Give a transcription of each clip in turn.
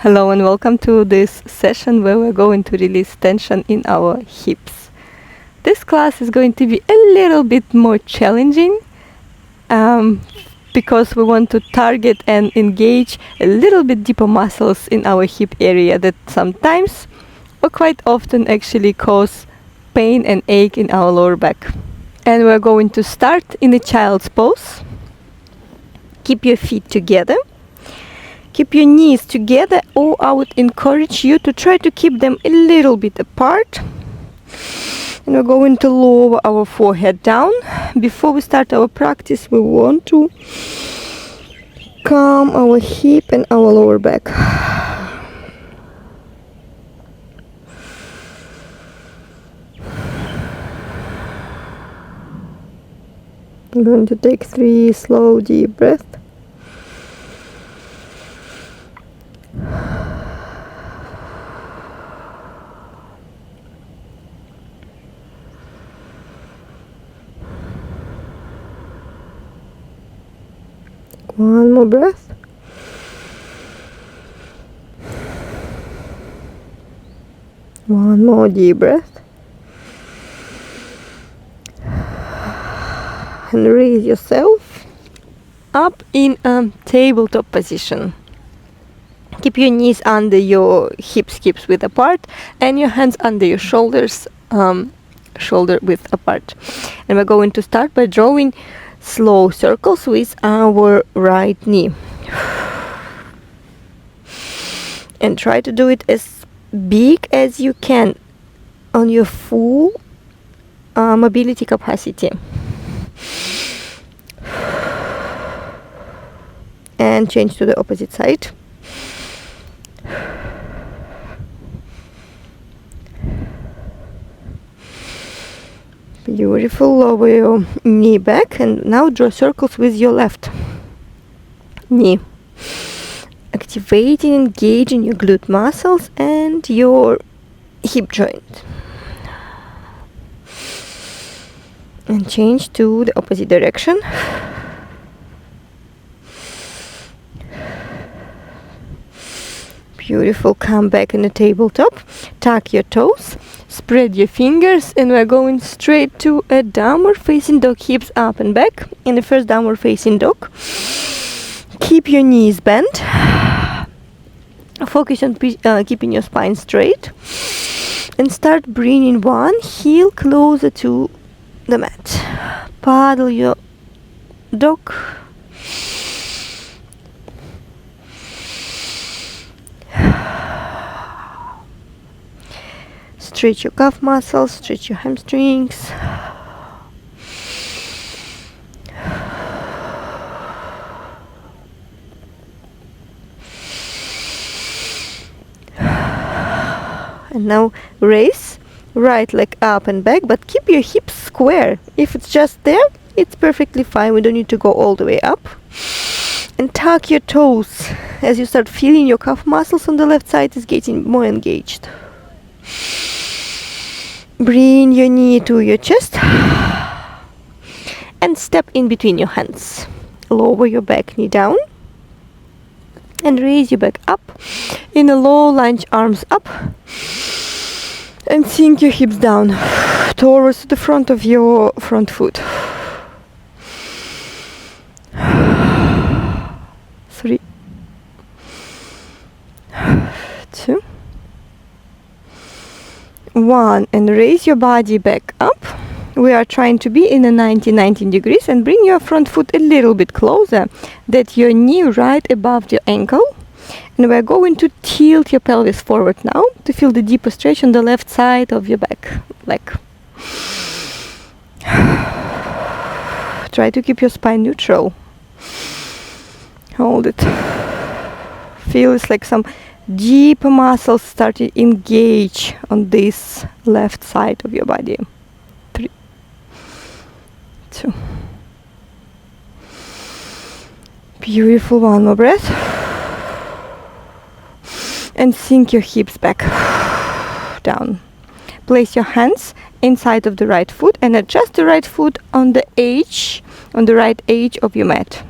Hello and welcome to this session where we're going to release tension in our hips. This class is going to be a little bit more challenging because we want to target and engage a little bit deeper muscles in our hip area that sometimes or quite often actually cause pain and ache in our lower back. And we're going to start in a child's pose. Keep your feet together. Keep your knees together, or I would encourage you to try to keep them a little bit apart. And we're going to lower our forehead down. Before we start our practice, we want to calm our hip and our lower back. I'm going to take 3 slow, deep breaths. One more breath. One more deep breath. And raise yourself up in a tabletop position. Keep your knees under your hips width apart and your hands under your shoulders, shoulder width apart. And we're going to start by drawing slow circles with our right knee. And try to do it as big as you can on your full mobility capacity. And change to the opposite side. Beautiful. Lower your knee back and now draw circles with your left knee. Activating, engaging your glute muscles and your hip joint. And change to the opposite direction. Beautiful. Come back in the tabletop. Tuck your toes. Spread your fingers, and we're going straight to a downward facing dog, hips up and back. In the first downward facing dog, keep your knees bent. Focus on keeping your spine straight. And start bringing one heel closer to the mat. Paddle your dog. Stretch your calf muscles, stretch your hamstrings. And now raise right leg up and back, but keep your hips square. If it's just there, it's perfectly fine. We don't need to go all the way up. And tuck your toes as you start feeling your calf muscles on the left side is getting more engaged. Bring your knee to your chest and step in between your hands. Lower your back knee down and raise your back up in a low lunge, arms up, and sink your hips down towards the front of your front foot. 3, 2, 1, and raise your body back up. We are trying to be in a 19 degrees and bring your front foot a little bit closer, that your knee right above your ankle. And we're going to tilt your pelvis forward now to feel the deeper stretch on the left side of your back leg. Try to keep your spine neutral. Hold it. Feel it's like some deep muscles start to engage on this left side of your body. 3, 2. Beautiful. One more breath. And sink your hips back down. Place your hands inside of the right foot and adjust the right foot on the right edge of your mat.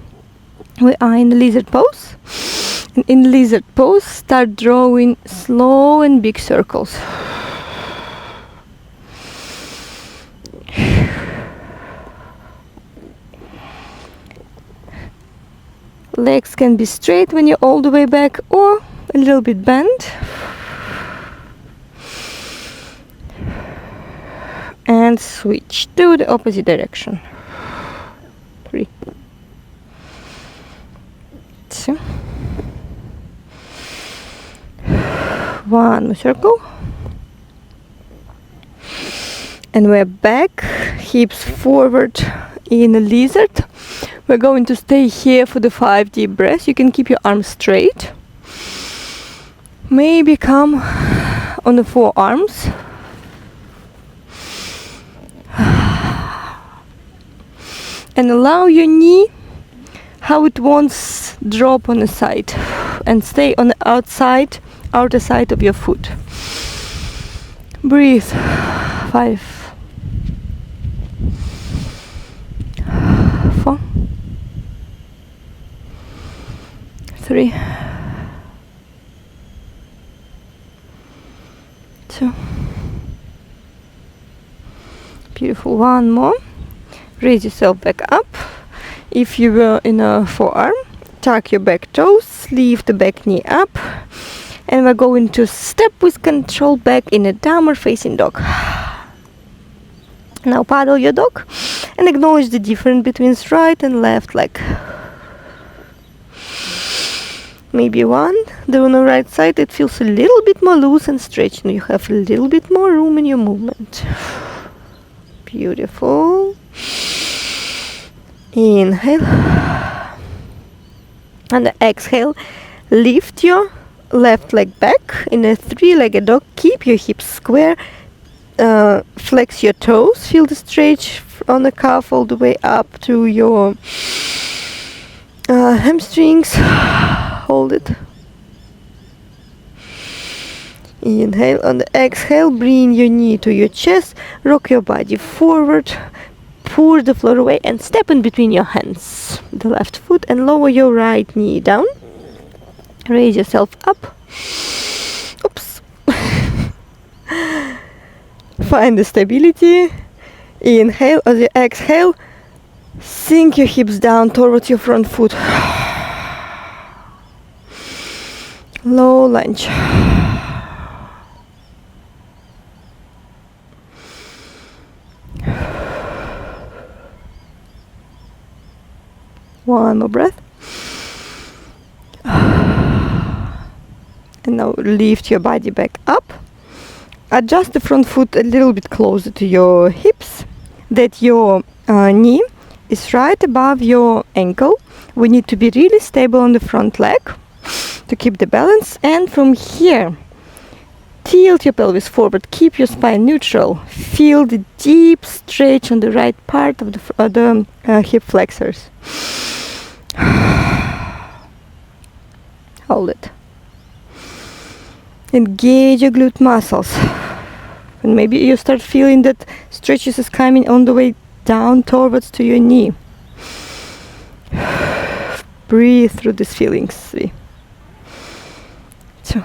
We are in the lizard pose. And in lizard pose, start drawing slow and big circles. Legs can be straight when you're all the way back or a little bit bent. And switch to the opposite direction. 3, 2, 1 more circle. And we're back, hips forward in a lizard. We're going to stay here for the 5 deep breaths. You can keep your arms straight. Maybe come on the forearms. And allow your knee how it wants drop on the side. And stay on the outer side of your foot. Breathe. 5, 4, 3, 2. Beautiful. One more. Raise yourself back up. If you were in a forearm, tuck your back toes, lift the back knee up, and we're going to step with control back in a downward facing dog. Now paddle your dog and acknowledge the difference between right and left leg. Maybe on the right side it feels a little bit more loose and stretched, and you have a little bit more room in your movement. Beautiful. Inhale. And exhale, lift your left leg back in a 3-legged dog. Keep your hips square. Flex your toes. Feel the stretch on the calf all the way up to your hamstrings. Hold it. Inhale. On the exhale, bring your knee to your chest. Rock your body forward. Push the floor away and step in between your hands. The left foot, and lower your right knee down. Raise yourself up. Oops. Find the stability. Inhale. As you exhale, sink your hips down towards your front foot. Low lunge. One more breath. And now lift your body back up. Adjust the front foot a little bit closer to your hips, that your knee is right above your ankle. We need to be really stable on the front leg to keep the balance. And from here, tilt your pelvis forward. Keep your spine neutral. Feel the deep stretch on the right part of the hip flexors. Hold it. Engage your glute muscles. And maybe you start feeling that stretches is coming on the way down towards to your knee. Breathe through these feelings. 3, 2,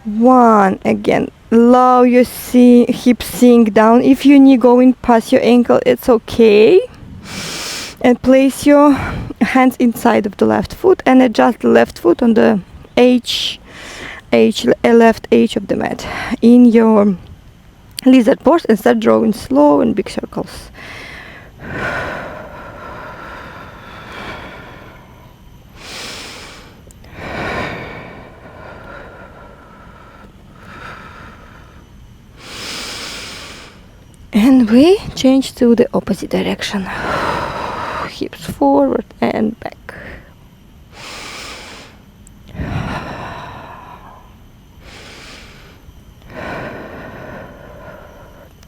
1. Again, allow your hips sink down. If your knee going past your ankle, it's okay. And place your hands inside of the left foot and adjust the left foot on the left edge of the mat in your lizard pose, and start drawing slow and big circles. And we change to the opposite direction. Hips forward and back.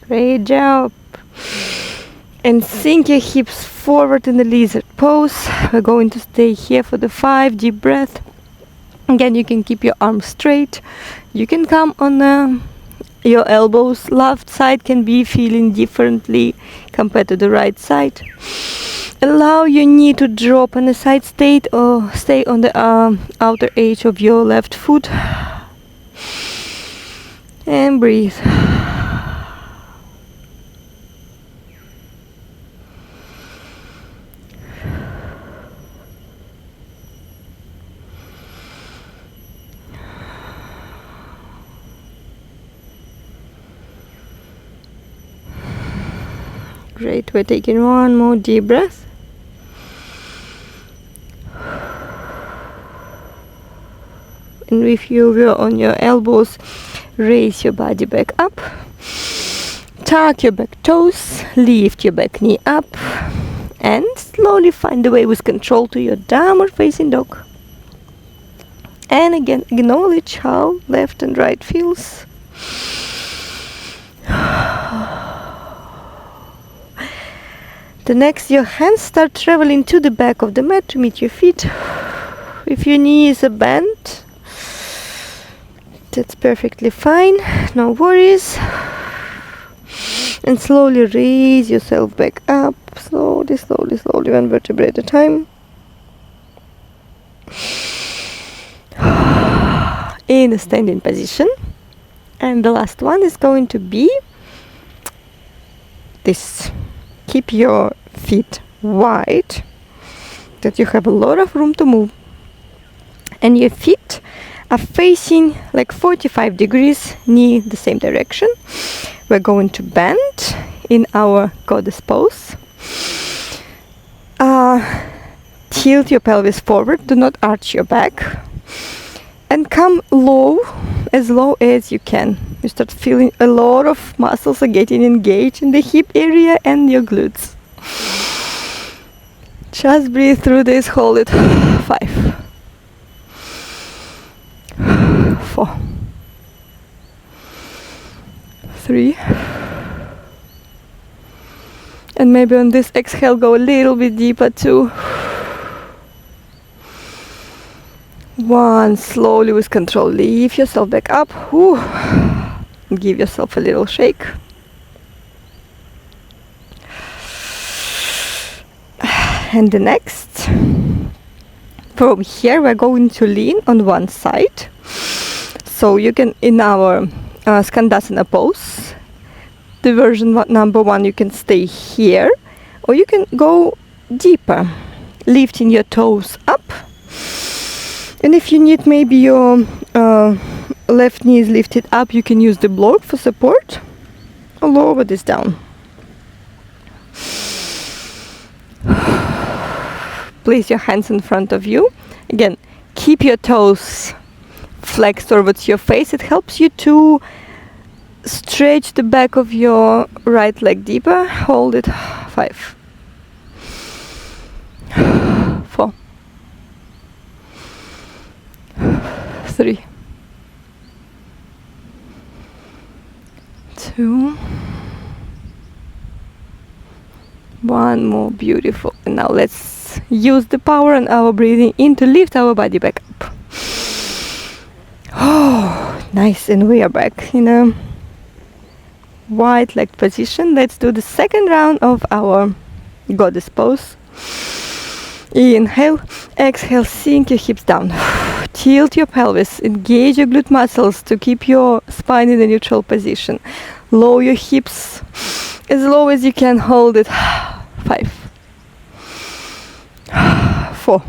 Great job. And sink your hips forward in the lizard pose. We're going to stay here for the 5 deep breaths. Again, you can keep your arms straight. You can come on your elbows. Left side can be feeling differently compared to the right side. Allow your knee to drop on the side state or stay on the outer edge of your left foot. And breathe. Great, we're taking one more deep breath. And if you were on your elbows, raise your body back up. Tuck your back toes, lift your back knee up, and slowly find the way with control to your downward facing dog. And again, acknowledge how left and right feels. The next, your hands start traveling to the back of the mat to meet your feet. If your knee is bent, that's perfectly fine, no worries. And slowly raise yourself back up, slowly, slowly, slowly, one vertebra at a time. In a standing position. And the last one is going to be this. Keep your feet wide, that you have a lot of room to move. And your feet are facing like 45 degrees, knee the same direction. We're going to bend in our goddess pose. Tilt your pelvis forward, do not arch your back. And come low as you can. You start feeling a lot of muscles are getting engaged in the hip area and your glutes. Just breathe through this, hold it. 5, 4, 3. And maybe on this exhale go a little bit deeper too. 1, slowly with control, lift yourself back up. Whew. Give yourself a little shake. And the next, from here we're going to lean on one side. So you can, in our Skandasana pose, the version number 1, you can stay here, or you can go deeper, lifting your toes up. And if you need maybe your left knee is lifted up, you can use the block for support. Or lower this down. Place your hands in front of you. Again, keep your toes flexed towards your face. It helps you to stretch the back of your right leg deeper. Hold it. 5, 4, 3, 2, 1 more. Beautiful. And now let's use the power and our breathing in to lift our body back up. Oh, nice. And we are back in a wide legged position. Let's do the second round of our goddess pose. Inhale, exhale, sink your hips down. Tilt your pelvis, engage your glute muscles to keep your spine in a neutral position. Lower your hips as low as you can, hold it. 5, 4,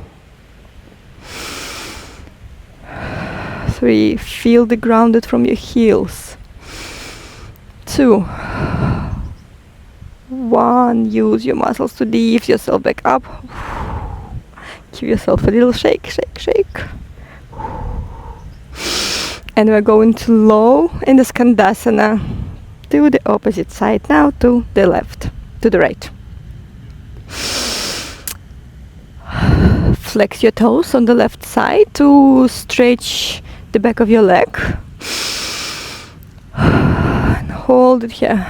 3, feel the grounded from your heels. 2, 1, use your muscles to lift yourself back up. Give yourself a little shake, shake, shake. And we're going to low in the Skandasana to the opposite side now, to the left, to the right. Flex your toes on the left side to stretch the back of your leg. And hold it here.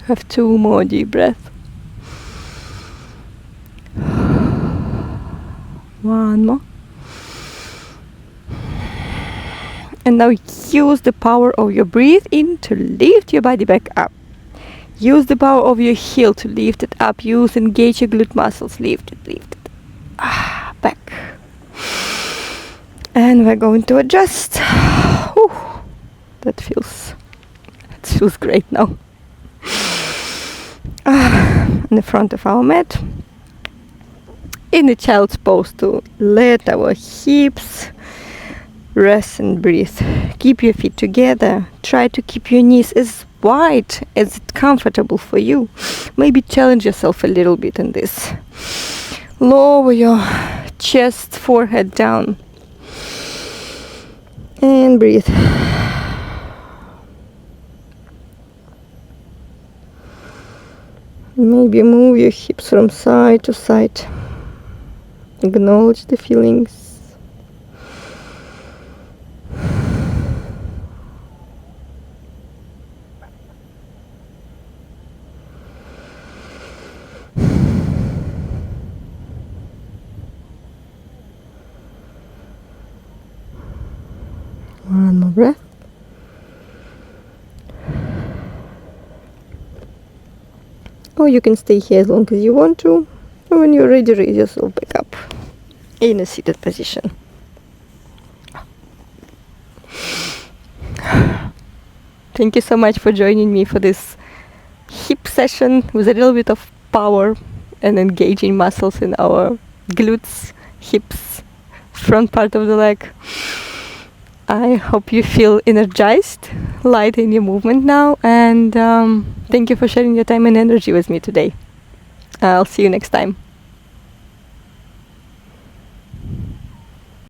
Have 2 more deep breaths. 1 more. And now use the power of your breath in to lift your body back up. Use the power of your heel to lift it up. Engage your glute muscles. Lift it. Back. And we're going to adjust. Whew. That feels great now. In the front of our mat. In the child's pose to let our hips rest and breathe. Keep your feet together. Try to keep your knees as wide as it's comfortable for you. Maybe challenge yourself a little bit in this. Lower your chest, forehead down. And breathe. Maybe move your hips from side to side. Acknowledge the feelings. One more breath. Or you can stay here as long as you want to. And when you're ready, raise yourself back up in a seated position. Thank you so much for joining me for this hip session with a little bit of power and engaging muscles in our glutes, hips, front part of the leg. I hope you feel energized, light in your movement now, and thank you for sharing your time and energy with me today. I'll see you next time.